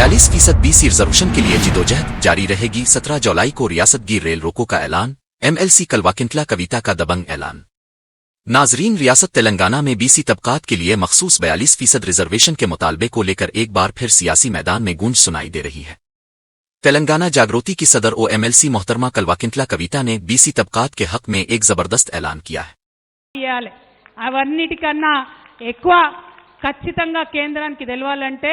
42% BC reservation के लिए जिदोजहद जारी रहेगी। 17 जुलाई को रियासत गिर रेल रोको का ऐलान। MLC कलवाकिंतला कविता का दबंग ऐलान। नाजरीन, रियासत तेलंगाना में BC तबकात के लिए मखसूस 42% रिजर्वेशन के मुतालबे को लेकर एक बार फिर सियासी मैदान में गूंज सुनाई दे रही है। तेलंगाना जागृति की सदर MLC मोहतरमा कलवाकिंतला कविता ने BC तबकात के हक में एक जबरदस्त ऐलान किया है। అవన్నిటికన్నా ఎక్కువ ఖచ్చితంగా కేంద్రానికి తెలవాలంటే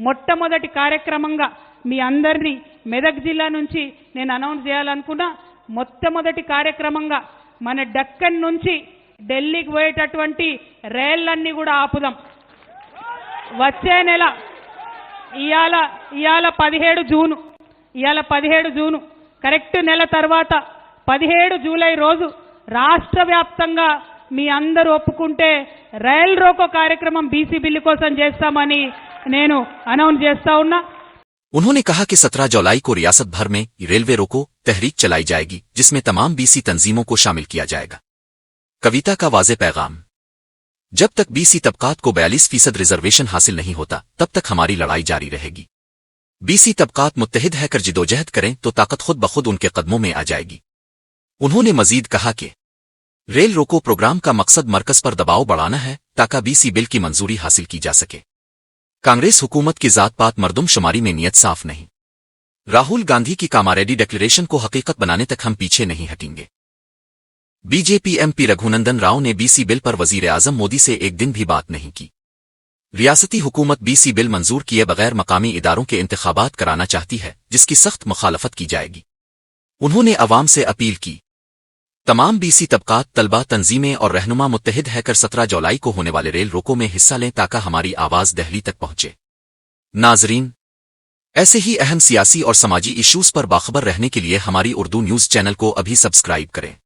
మొట్టమొదటి కార్యక్రమంగా మీ అందరినీ మెదక్ జిల్లా నుంచి నేను అనౌన్స్ చేయాలనుకున్నా. మొట్టమొదటి కార్యక్రమంగా మన డక్కన్ నుంచి ఢిల్లీకి పోయేటటువంటి రైళ్లన్నీ కూడా ఆపుదాం. వచ్చే నెల ఇయాల 17 జూను కరెక్ట్ నెల తర్వాత 17 జూలై రోజు రాష్ట్ర వ్యాప్తంగా మీ అందరూ ఒప్పుకుంటే రైల్ రోకో కార్యక్రమం BC బిల్లు కోసం చేస్తామని నేను అనౌన్స్ చేస్తా ఉన్నా. उन्होंने कहा कि 17 जुलाई को रियासत भर में रेलवे रोको तहरीक चलाई जाएगी, जिसमें तमाम BC तंजीमों को शामिल किया जाएगा। कविता का वाज़े पैगाम, जब तक BC तबकात को 42% रिजर्वेशन हासिल नहीं होता तब तक हमारी लड़ाई जारी रहेगी। BC तबकात मुत्तहिद है कर जिदोजहद करें तो ताकत खुद ब खुद उनके कदमों में आ जाएगी। उन्होंने मजीद कहा कि रेल रोको प्रोग्राम का मकसद मरकज पर दबाव बढ़ाना है ताकि BC बिल की मंजूरी हासिल की जा सके। कांग्रेस हुकूमत की जात पात मर्दम शुमारी में नियत साफ नहीं। राहुल गांधी की कामारेडी डिक्लेरेशन को हकीकत बनाने तक हम पीछे नहीं हटेंगे। BJP MP रघुनंदन राव ने BC बिल पर वजीर आजम मोदी से एक दिन भी बात नहीं की। रियासती हुकूमत BC बिल मंजूर किए बगैर मकामी इदारों के इंतखाबात कराना चाहती है, जिसकी सख्त मुखालफत की जाएगी। उन्होंने अवाम से अपील की, तमाम BC तबकात, तलबा, तंजीमें और रहनुमा मुत्तहिद है कर 17 जुलाई को होने वाले रेल रोको में हिस्सा लें ताकि हमारी आवाज दिल्ली तक पहुंचे। नाजरीन, ऐसे ही अहम सियासी और समाजी इश्यूज पर बाखबर रहने के लिए हमारी उर्दू न्यूज चैनल को अभी सब्सक्राइब करें।